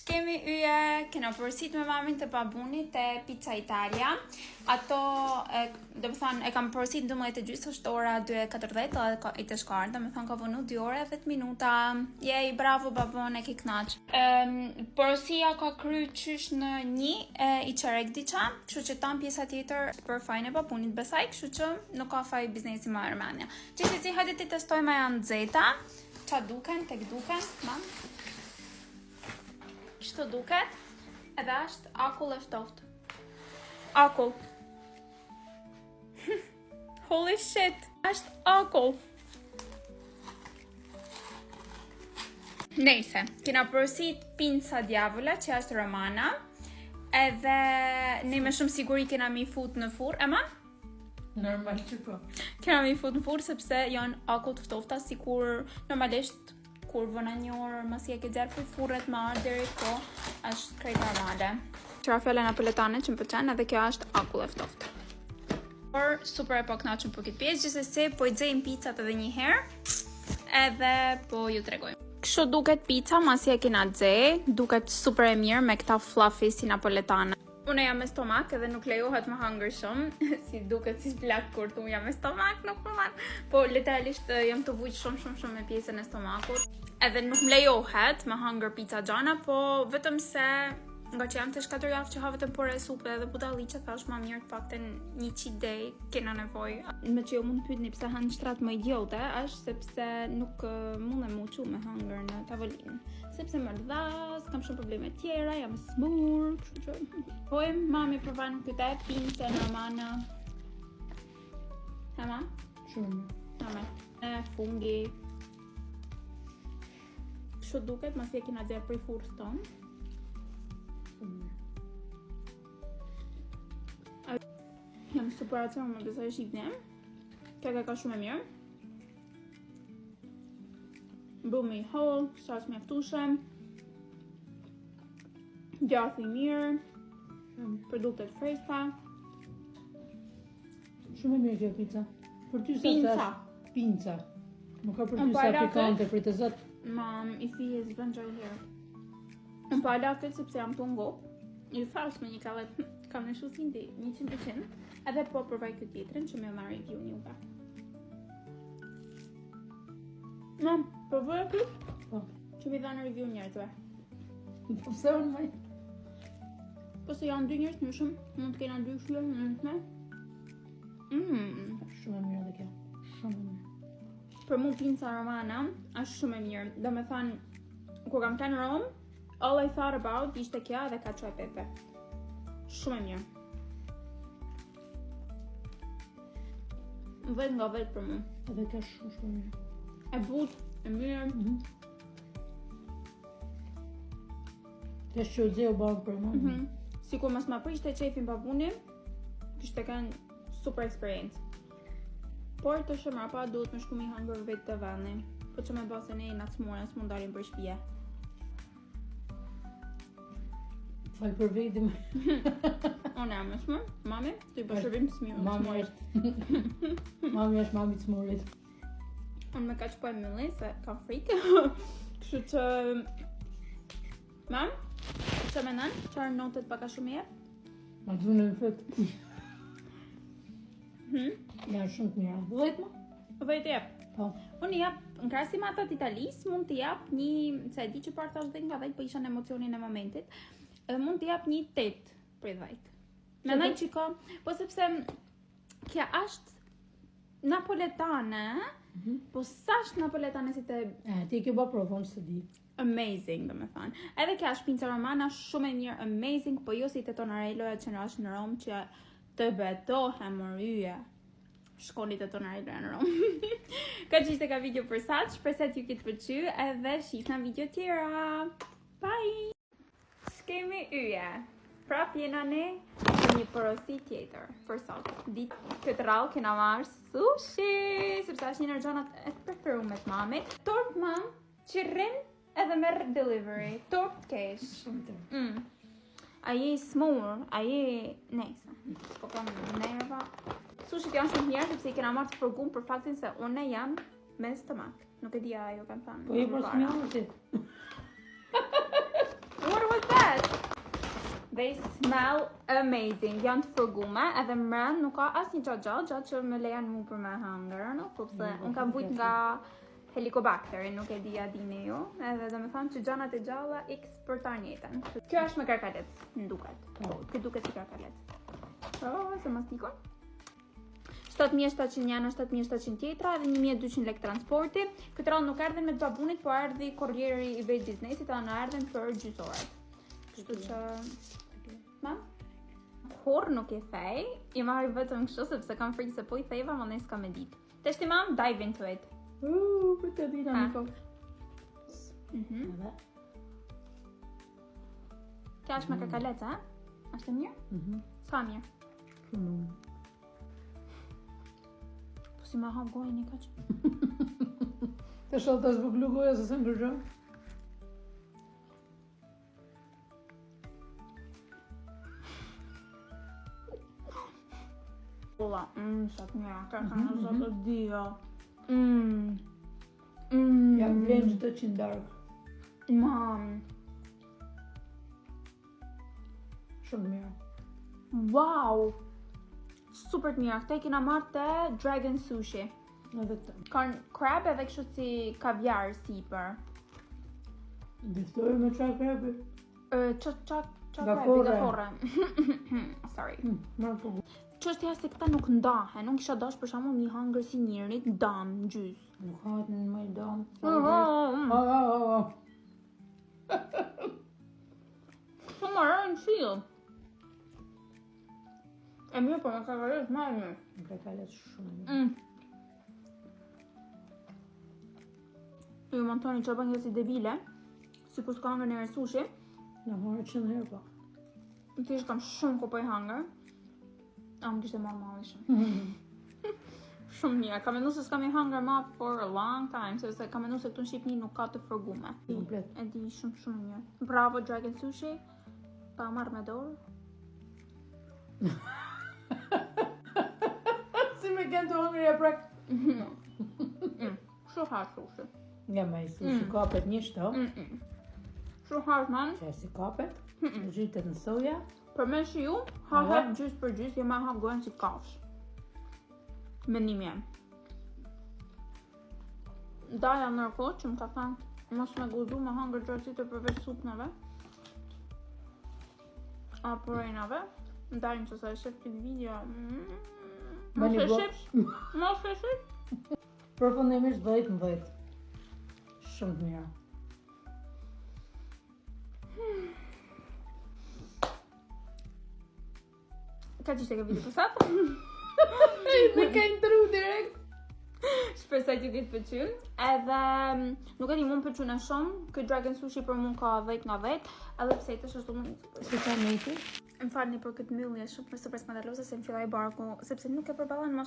Kemi yje, kena përësit me mamin të babunit të Pizza Italia. Ato, do më thonë, e kam përësit 12:30, është ora 2:40, i të shkarë, do më thonë ka vënu 2 ore 10 minuta. Jej, bravo babon, e ki knaq. Përësia ka kry qysh në 1 i qerek diqa, kështu që tam pjesa tjetër për fajn e babunit besaj, kështu që nuk ka faj biznesi ma Armenia. Gjithsesi, hajde ti testoj ma janë zeta, qa duken, tek duken, mam. Kështu duket, edhe është akull e ftoftë. Akull. Holy shit, është akull. Nejse, kena përësit pinca djavola, që është romana, edhe ne me shumë siguri kena mi fut në furr, e ma? Normal që po. Kena mi fut në furr, sepse janë akull të ftofta, si kur normalisht kur vëna një orë masi e ke gjerë për furret ma deri po, është krejt normale. Qëra fjale napoletane që më pëlqen edhe kjo është akull e ftoftë. Por super e po knaqëm për këtë pjesë, gjithsesi po i xejmë pizzat edhe një herë, edhe po ju tregojmë. Kështu duket pizza masi e kena xej, duket super e mirë me këta fluffy si napoletane. Unë jam me stomak edhe nuk lejohet më hangër shumë, si duket si plak kur tu jam me stomak, nuk më marr. Po literalisht jam të vujt shumë me pjesën e stomakut. Edhe nuk më lejohet më hangër pizza gjana, po vetëm se nga që jam të 4 javë që ha vetëm pore e supe edhe budalliqe, thash ma mirë të pakten një cheat day kena nevojë. Me që jo mund të pyetni pse han shtrat më idiote, është sepse nuk mundem mu qu me hangër në tavolinë. Sepse më rdhas, kam shumë probleme tjera, jam smur, kështu që... Pojmë, mami përvan këte, pince, normana. Hema? Shumë. Hema. Fungi. Kështu duket, masi e kena gjerë prej furrës tonë. Jam super atërë, më besoj shqipne. Keka ka shumë e mirë. Brumi i holl, sas mjaftushe. Gjathi i mirë. Produktet freskëta. Shumë e mirë kjo pizza. Për ty sa Pinca. thash? Pinca. Nuk ka për ty sa pikante, për të zot. Mom, if he is enjoy here. Unë pa lakët sepse jam të ngo. I thash me një kavet, kam në shusin di 100%. Edhe po përvaj këtë tjetërën që me marrë review një uka. Mam, përvaj këtë? Po. Që mi dhanë review njerëzve. Po pse unë maj? Po se janë 2 njerëz njëshëm, mund të kena 2 shlo në nëtme. Shumë e mirë edhe kjo. Shumë e mirë. Për mu pinca romana, është shumë e mirë. Do me thanë, kur kam ta në Romë, all I thought about ishte kja edhe cacio e pepe. Shumë e mirë. 10 nga 10 për mu. Edhe kjo shumë mirë. E butë, e mirë. Kjo që u dzeu bërë për mu. Sikur mas ma prishte qefin babuni, kishte kanë super experience. Por të shëmra pa duhet me shku mi hangër vetë të vani. Po që me base ne i nacmura, s'mund darim për shpije. Falë për vejtë më. Unë jam e shmë, mami, të i përshërbim smirë. Mami është. Mami është mami të smurit. Unë me ka që po e mëlli, se kam frikë. Kështu që... Mam, që me nënë, qarë notet paka shumë jetë? Ma të dhunë në fëtë. Ja, shumë të mira. 10 më? 10 jep. Po. Unë jep, në krasim atat italis, mund të jep një, se e di që parë thash 10 nga 10, po isha në emocionin e momentit, mund të jep një 8 prej 10. Mendoj që ka, po sepse kja është napoletane, po sa është napoletane si të... Ti ke ba provon së di. Amazing, do me thanë. Edhe kja është pinca romana, shumë e mirë, amazing, po jo si të tonareloja që në është në Romë që të betohe më ryje. Shkoni të tonareloja në Romë. Ka që ishte ka video për saq, shpreset ju kitë përqy, edhe shihna video tjera. Bye! Shkemi yje. Prap jena ne në një porosi tjetër, për sot. Ditë këtë rallë kena marrë sushi, sepse është një në gjanat e preferume të mamit. Torp mam, që rrin edhe merr delivery. Torp të kesh. Shumë të. Aji smur, aji... Nejse, po kam nerva. Sushit janë shumë mirë, sepse i kena marrë të fërgum për faktin se une jam me stomak. Nuk e dia ajo kanë thënë. Po i për s'mjallë ti. What was They smell amazing. Janë të fërgume, edhe mërën nuk ka asnjë gjatë që më lejan mu për me hangër, no? Sepse unë kam vujt nga Helicobacter, nuk e di a dini ju, edhe do me thonë që gjanat e gjalla x për ta njëjtën. Kjo është me karkalet, m'duket. Kjo duket si karkalet. Se mos nikon. 7.700 janë, 7.700 tjetra edhe 1.200 lek transporti. Këtë radhë nuk erdhen me të babunit, po erdhi korrieri i veç biznesit, edhe në erdhen për gjysoret. Kështu që... Ma? Kur nuk e thej, i marri vetëm kështu sepse kam frikë se po i thejva, më nëjë s'ka me ditë. Teshti mam, dive into it. Për të dina në kohë. Kja është me kakalet, ha? Ashtë mirë? Ska mirë. Po si ma hap gojnë i kaqë. Të shalë të zbuklu goja se se më gërgjë. Ola, shatë mira, kaka në zatë të dhja. Jam blenë gjithë të qindark. Mam. Shumë mira. Wow! Super të mira, këta I kena marrë të Dragon Sushi. Edhe të. Kanë crab edhe kështu si kaviar sipër. Distore me qa krepi? Gafore. Sorry. Marë po. Çështja se këta nuk ndahen, unë kisha dash për shkakun mi hangër si njerit dam gjys. Nuk hahet në më dam. Shumë marrë në shill. E mirë, po me kakalet ma e mirë. Në kakalet shumë mirë. Ju montoni që bëngë si debile, si kur s'ka hangër njëre sushi. Në harë 100 herë po. Në tishtë kam shumë ku po I hangër. A më kishte marrë malli shumë. Shumë mirë, kam mendu se s'kam I hangër ma for a long time, sepse kam mendu se këtu në Shqipni nuk ka të fërgume. Komplet. E di shumë mirë. Bravo Dragon Sushi, pa marrë me dorë. Si me kënë të hangër e prak. Shumë harë sushi. Nga me I sushi kapet një shto. Shumë harë man. Që si kapet, zhitet në soja. Për me shi ju, hahet gjys për gjys, jo ma hap gojnë si kafsh. Mendim jam. Daja nërko që më ka thënë, mos me gudu me hangër gjërë tjetër përveç supnave. Apo rejnave. Ndajnë që sa e shef këtë video. Mos e shef. Përfundimisht 10 në 10. Shumë të mira. Ka që ishte ke video pësat? Me ka intru direkt. Shpresoj që ti të pëlqyn. Edhe nuk e di mund pëlqyn shumë. Ky Dragon Sushi për mua ka 10 nga 10, edhe pse është ashtu më Si ka meti? Më falni për këtë mbyllje shumë super skandaloze se më filloi barku, sepse nuk e përballon më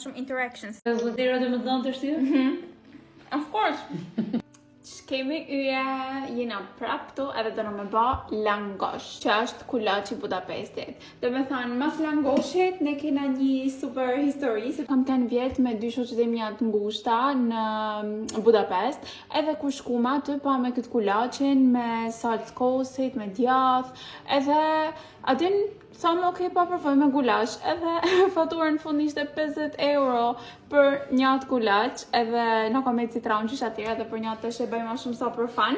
shumë interactions. Zotira dhe më dhënë të shtirë? Of course. Kemi yje, jena prap këtu edhe do në me ba langosh, që është kulaçi Budapestit. Dhe me thanë, mas langoshit, ne kena një super histori, se kam 10 vjet me 2 shoqet e mia të ngushta në Budapest, edhe kur shkuma aty pa me këtë kulaçin, me salcë kosit, me djath, edhe atin thamë okej, pa provoj me gulash, edhe fatura në fund ishte 50 euro për një atë gulash, edhe në ka me citron që shatira dhe për një atë të bëj ma shumë sa për fan.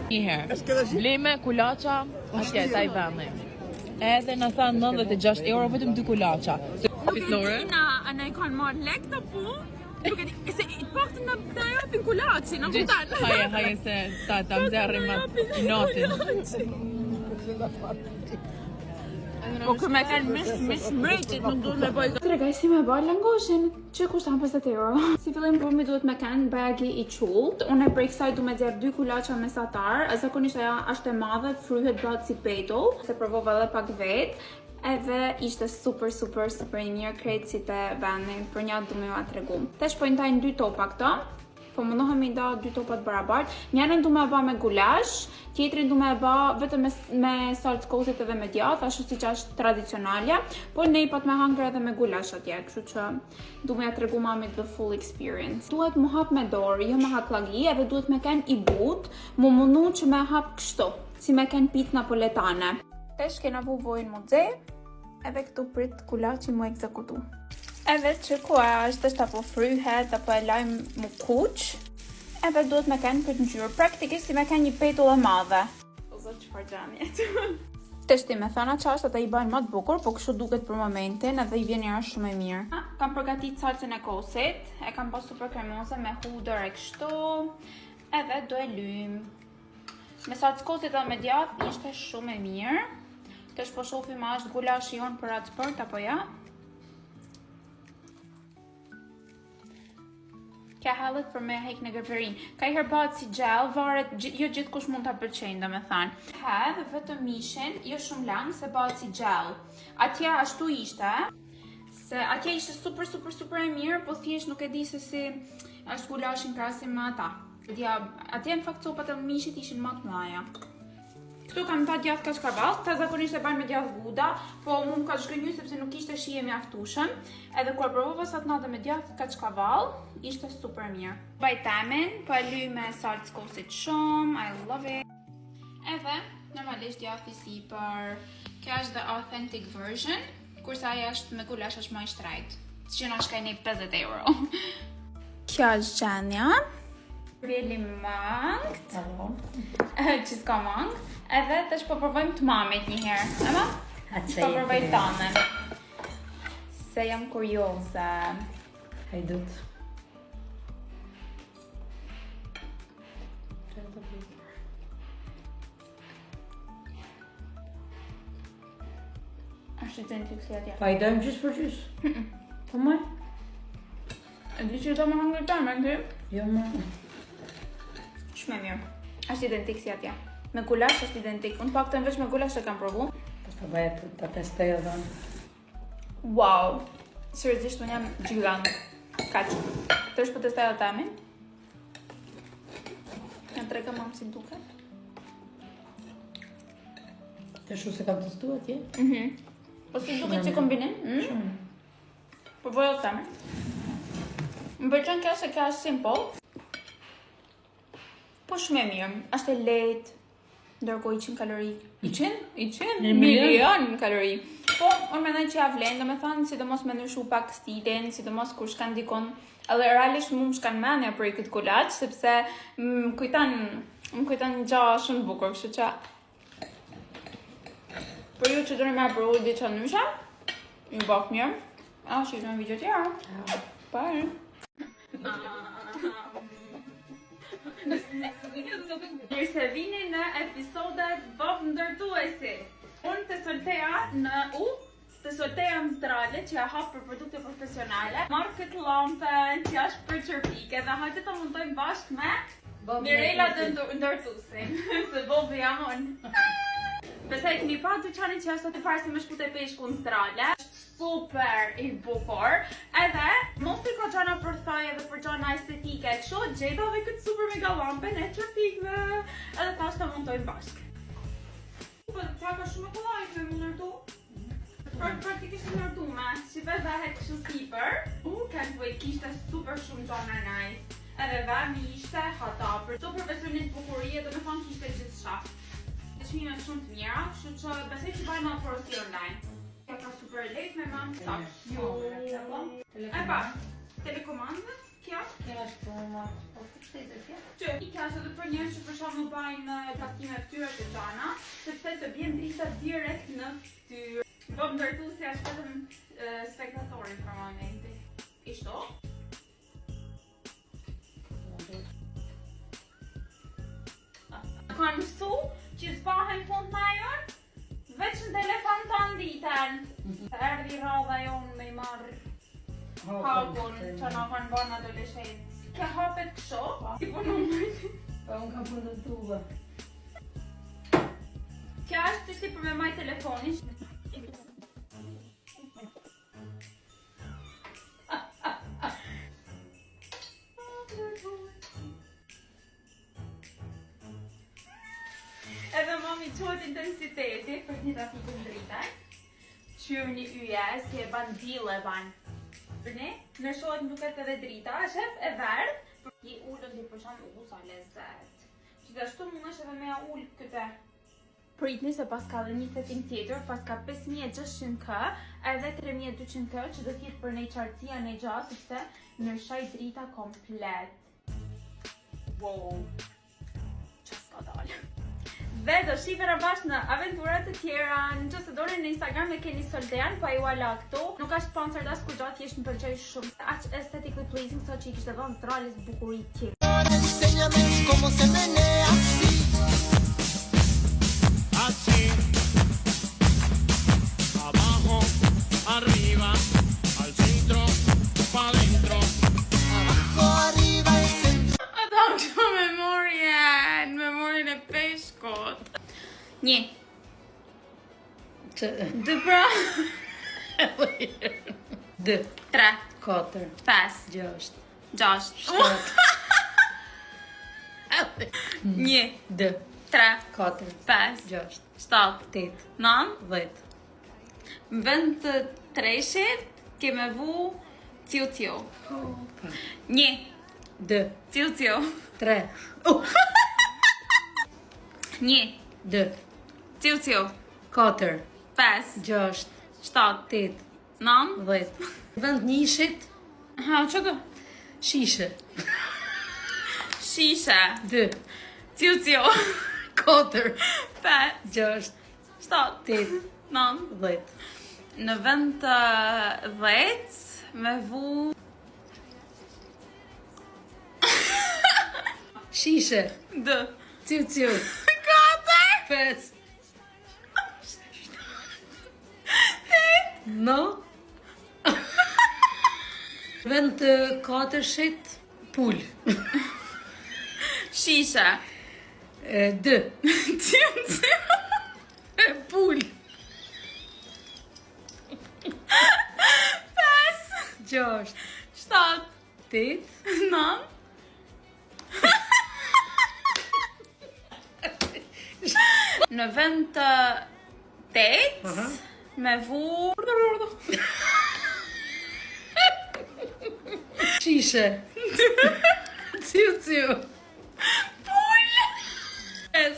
Njëherë, bleme kulaqa atje Tajvani. Edhe në thanë 96 euro vetëm 2 kulaqa. Fitore. Ana I kanë marrë lek të pu, nuk e di, se I pak të në japin kulaqin, në butan. Haje se ta më zerrim atë notin. Po kë me kanë mish mrejtit, nuk duhet me bëj. Tregaj si me bëj langoshin, që kushton 50 euro. Si fillim përmi duhet me kanë bagi I qullt. Unë prej kësaj du me zjerë 2 kulaqa mesatar. Zakonisht ajo është e madhe, fryhet bëhet si petull. Se provova edhe pak vet. Edhe ishte super I mirë krejt si të vendi. Për një du me ju atë regu. Tesh po I ndajnë 2 topa këto. po mundohemi nda 2 topat barabart. Njërin du me ba me gulash, tjetrin du me ba vetëm me salcë kozit edhe me djath, ashtu siç është tradicionalja, por ne pat me hangër edhe me gulash atje, kështu që du me ja tregu mamit the full experience. Duhet mu hap me dorë, jo me haklagi, edhe duhet me ken i but, mu mundu që me hap kështu, si me ken pizë napoletane. Tesh kena vu vojnë mu dze, edhe këtu prit kulaçi mu ekzekutu. Edhe që kua është apo fryhet, apo e lajmë mu kuq, edhe duhet me ken këtë ngjyrë, praktikisht si me ken një petull e madhe. O zot çfarë gjamjet. Teshti me thana qasht ata i bajnë më të bukur, po kështu duket për momentin edhe i vjen jashtë shumë e mirë. Kam përgatit salcën e kosit, e kam pas super kremoze me hudër e kështu, edhe do e lym. Me salcë kosit dhe me djath ishte shumë e mirë. Tesh po shohim a është gulashi jon për atë sport apo ja. Kja hallet për me hek në gërperin. Ka i herbat si gjell, varet, jo gjithë kush mund të përqenjë, do me thanë. Hedh vetëm mishin, jo shumë langë, se bat si gjell. Atja ashtu ishte, se atja ishte super e mirë, po thjesht nuk e di se si është gulashin krasim me ata. Atja në fakt copat e mishit ishin më të mëdha. Këtu kam ta djath kaçkavall, ta zakonisht e bajnë me djath guda, po mu më ka shgënjy sepse nuk ishte shije mjaftueshëm. Edhe kur provova sa të natë me djath kaçkavall, ishte super mirë. Bajtamen, po e lyj me salcë kosit shumë, I love it. Edhe normalisht djathi sipër. Kjo është the authentic version, kurse ajo është me gulash është më i shtrejt. Si që na shkajni 50 euro. Kjo është gjanja. Veli mangët, që s'ka mangë, edhe të po provojmë të mamit njëherë, ema? Po provoj tanën, se jam kurioze. Hajdut. Ashtë identik si atje. Pa i dojmë gjysë për gjysë? Po maj? E di që do më hangër ta me këty? Jo më. Shumë e mirë. Ashtë identik si atje. Me gulash është identik. Unë pak të veç me gulash e kam provu. Pas të bajet të testoj edhe. Wow! Seriozisht unë jam gjigant. Kaq. Të është për testoj edhe tami. Në trega mamë si duket. Të shu se kam testu atje? Po si duket që kombinim? Shumë. Po vojë edhe tami. Më përqen kjo se kjo është simple. Po shumë e mirë, është e lehtë, ndërkohë 100 kalori. 100 milion kalori. Po, unë mendoj që ja vlen, domethënë, sidomos me ndryshu pak stilin, sidomos kur shkan dikon, edhe realisht mu më shkan mendja për këtë kulaç, sepse më kujton gjëra shumë të bukur, kështu që për ju që doni më provu diçka ndryshe, ju bëf mirë. Shihni video tjera. Bye. Mirë se vini në episodet Bob Ndërtuesi. Unë të solteja në të solteja në zdrale që ja hap për produkte profesionale. Marrë këtë lampen që është për qërpike dhe hajtë të mundojmë bashkë me Mirela të Ndërtuesin. Se Bob jam unë. Besoj keni pa dyqanin që është të parë si më shkute peshku në zdrale. Super i bukur, edhe mos i ka gjana për thaj edhe për gjana estetike, kështu gjetove këtë super mega lampen e qërpikve, edhe tash të montojmë bashkë. Po ta ka shumë kollajt me më nërtu, praktikisht nërtume, që vezahet kështu sipër, kanë bëjt kishte super shumë gjana nice, edhe vemi ishte hata, për të profesionist bukurie dhe me thonë kishte gjithë shaf. E qmime shumë të mira, kështu që besoj që bajnë porosi online. Kjo ka super lejt me mamë sak. Jo. E pa, telekomandët, kja? Kja është për më Që i kja është edhe për njerë që për shumë në bajnë plastime ftyre të gjana, sepse të bjen drita direkt në ftyrë. Bob Ndërtuesi është vetëm spektatorin për momenti. Ishto? Kanë mësu që zbahen fund në ajon? Veç në telefon të nditen. Erdi radha jonë me i marrë hakun që në kanë bërë në adolescentës. Ke hapet kësho? Si po në mëjtë? Pa unë kam për në tuve. Kja është të si për me maj telefonin. quhet intensiteti për një trafikë në drita. Qyrë një yje, si e ban dile e ban. Përne, në shohet më duket edhe drita, shef e verdh, i ullën t'i përshan sa lezet. Gjithashtu mund është edhe me ja ullë këte. Pritni se pas ka dhe një setting tjetër, pas ka 5600K edhe 3200K që do t'jetë për nej qartësia nej gjatë, sepse nërshaj drita komplet. Wow, që s'ka dalë. Dhe do shifera bashkë në aventurat të tjera, në që se dore në Instagram e keni Soltean, pa ju ala këtu. Nuk ka sponsor da s'ku gjatë, jeshtë më përgjoj shumë. Aq aesthetically pleasing, so që i kishtë dhe zdralis bukurit tjera. Enséñame cómo se menea así, así, abajo, arriba, al centro, pa dentro, abajo, arriba, al centro. Ata kështu memorien e peshkot. Një. Dë pra. Dë. 3, 4, 5, 6, 6, 1, Dë. 3, 4, 5, 6, 7, 8, 9. 10. Në vend të treshit, keme vu ciu. 1, Dë. ciu. 3, 1, Dë. ciu. 4, 5, 6, 7, 8, 9. 10. Vend njishit, Ha, që do? shishe. Shishe. 2, Ciu. 4, 5, 6, 7, 8, 9. 10. Në vend të 10, me vu... Shishe. Dë. Ciu. 4. 5. No. Vend të 4-shit, pul. Shishe. 2, Ciu. pul. 5, 6, 7, 8, 9. Në vend të 8, me vu... Shishe. Ciu. Pull! 5,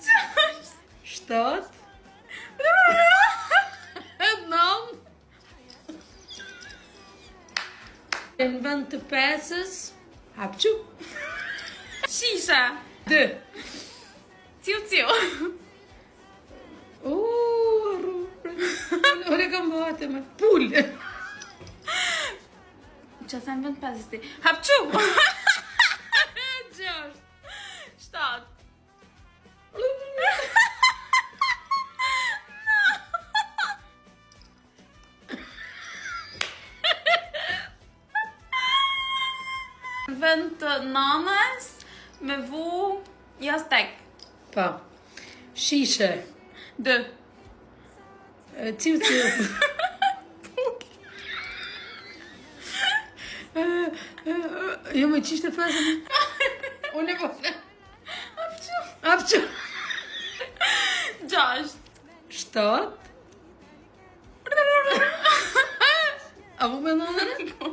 6, 7, 9. Në vend të 5-ës, hapçu. Shishe. 2. Ciu. Ore kam bëhate me pul. Që them vend 5 ti. Hapçu. 6, 7. Në vend të 9-ës, me vu jastek. Pa. Shishe. 2. Ciu. Jo me qishte pesën. Unë e po the. Hapçu. 6. 7. Apo me nënën? Po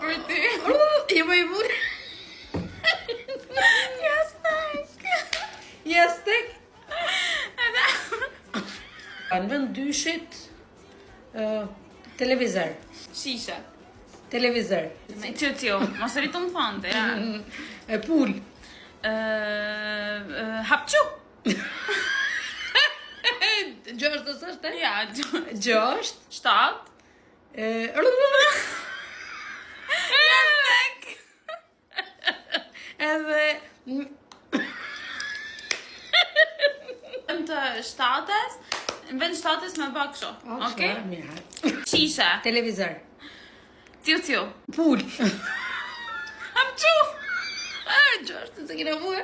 për ti. Jo me I vuri. Jastek. Jastek. Edhe. Në vend 2-shit, televizor. Shishe. Televizor. Ciu. Mos rritu më thonte, ja. E pul. Hapçu. 6 do s'është? Ja, 6. 7. Jastek. Edhe Vend të 7-ës, në vend 7-ës me bë kështu. Okej? Mirë. Shishe. Televizor. Ciu. Pul. Hapçu. 6 se kena vue.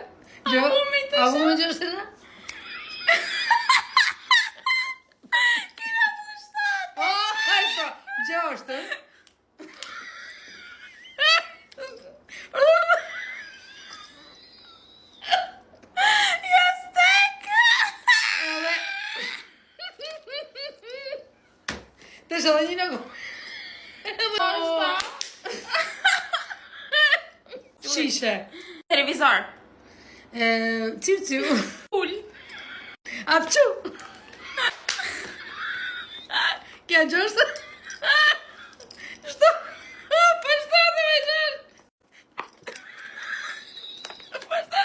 Avumi të A vume 6 të da? Kina vu 7. Hajta. 6. është edhe një në ku. Shishe. Televizor. Ciu. Pul. Apçu. Kja gjështë? Shto? Po shto të me gjërë? Po shto?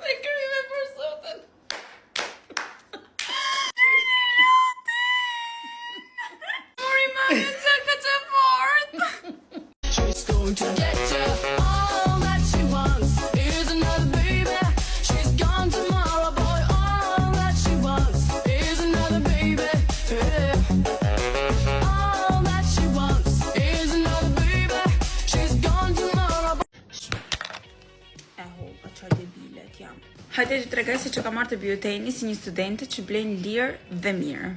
Me kryme për sotën. Mori mami që ka që fort. She's going to get you. All that she wants is another baby. She's gone tomorrow, boy. All that she wants is another baby. Yeah. All that she wants is another baby. She's gone tomorrow. Pa çfarë debilet jam. Hajde të tregoj se që ka marrë të bioteni si një studente që blen lirë dhe mirë.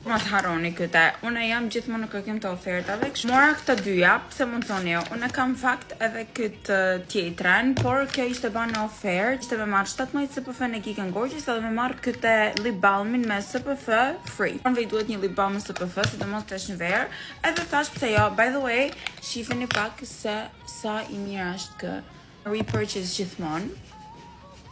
Mos harroni këtë. Unë jam gjithmonë në kërkim të ofertave. Mora këta dyja, pse mund thoni jo. Unë kam fakt edhe këtë tjetrën, por kjo ishte banë në ofertë. Ishte me marrë 17 SPF në Geek & Gorgeous edhe me marrë këtë lip balmin me SPF free. Unë vej duhet një lip balm me SPF, sidomos tash në verë. Edhe thash pse jo. By the way, shifeni pak se sa i mirë është kë. Repurchase gjithmonë.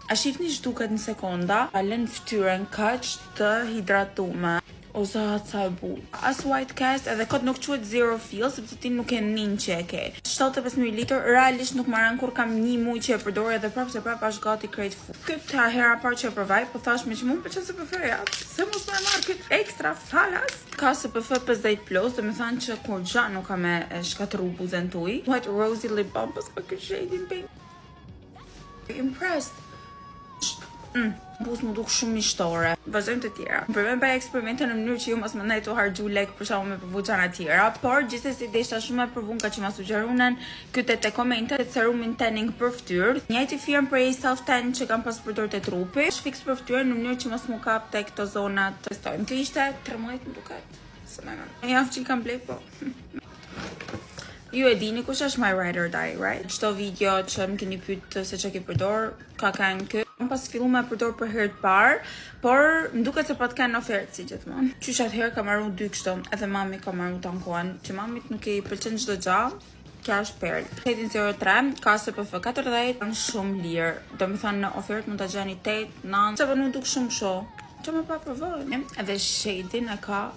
A shifni që duket në sekonda, a lën fytyrën kaq të hidratume. O zot sa e bukur. As white cast edhe kot nuk quhet zero feel sepse ti nuk e nin që e ke. 75 ml realisht nuk marran kur kam një muaj që e përdor edhe prapë se prapë është gati krejt fu. Këtë hera parë që e provoj, po thash me që mund pëlqen SPF-ja. Se mos më marr këtë ekstra falas. Ka SPF 50+, do të thonë që kur gja nuk ka me shkatërru buzën tuaj. White rosy lip balm pas pa këtë shading pink. Impressed. Buzë më duk shumë mishtore. Vazhdojmë të tjera. Përvem bëj eksperimente në mënyrë që ju mos më ndaj të harxhu lek për shkak me provu gjana tjera, por gjithsesi desha shumë e provun ka që ma sugjerunen këtë te komente të serumin tanning për fytyrë. Njëjti firmë për self tan që kam pas përdorur te trupi, është fix për fytyrën në mënyrë që mos më kap tek këto zona të testojmë. Kjo ishte 13 më duket. Se më në. Jam që kam blej po. Ju e dini kush është my ride or die, right? Çdo video që më keni pyet se çka ke përdor, ka kanë kë. Unë pas fillu me përdor për herë të parë, por më duket se po të kanë ofertë si gjithmonë. Qysh atëherë ka marrë 2 kështu, edhe mami ka marrë tankuan, që mamit nuk i pëlqen çdo gjë. Kja është perlë. Shading 03, ka SPF 40, janë shumë lirë. Do më thënë në ofertë mund të gjeni 8, 9, që për nuk duk shumë kështu. Që më pa provojnë. Edhe shading e ka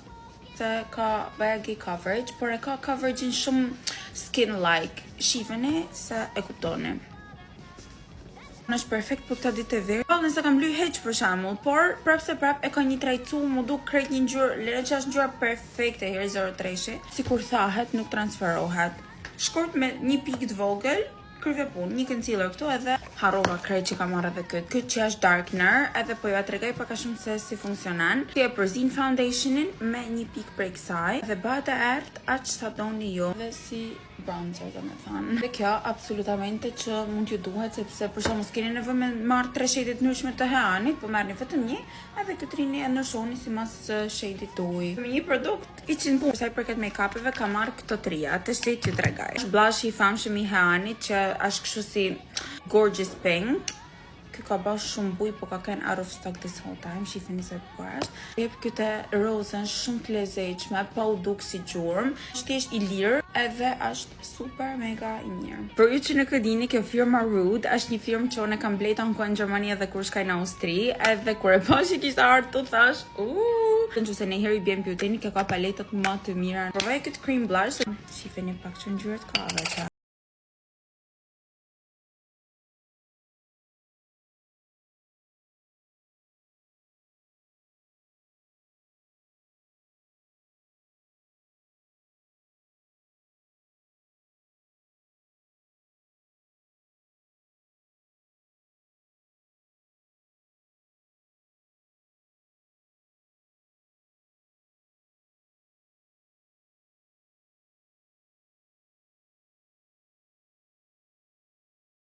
se ka baggy coverage, por e ka coverage-in shumë skin-like. Shifeni se e kuptoni. Në është perfekt për këta ditë e verë. Nëse kam bly heq për shembull, por prapë se prapë e ka një trajcu, mu duk krejt një ngjyrë, lere që është ngjyra perfekte herë 03-shi. Sikur thahet, nuk transferohet. Shkurt me një pikë të vogël, kryve pun, një concealer këtu edhe harrova krejt që kam marrë edhe këtë. Këtë që është darkener, edhe po ju a tregoj pak a shumë se si funksionan. Ti e përzin foundationin me një pikë prej kësaj dhe bëhet e ertë aq sa doni ju. Dhe si bronzer do me thënë. Dhe kjo absolutamente që mund t'ju duhet sepse për shkak mos keni nevojë me marr 3 shade të ndryshme të heanit, po merrni vetëm një edhe këtë rini e ndryshoni simas shade-it tuaj. Me një produkt i 100%. Sa i përket make-upeve ka marr këto trija, të shtej t'ju tregoj. Është blush i famshëm i heanit që është kështu si gorgeous pink. Ky ka bash shumë buj, po ka qenë out of stock this whole time. Shifeni se po është. Jep këtë rozën shumë të lezetshme, pa u duk si gjurmë. Thjesht i lirë edhe është super mega i mirë. Për ju që nuk e dini, kjo firma Rude është një firmë që unë kam blejt anko në Gjermani edhe kur shkaj në Austri, edhe kur e pash që kishte ardhur tu thash, nëse ne herë i bjem bioteni, kjo ka paletat më të mira. Provoj këtë cream blush. Shifeni pak që ngjyrat ka vetë.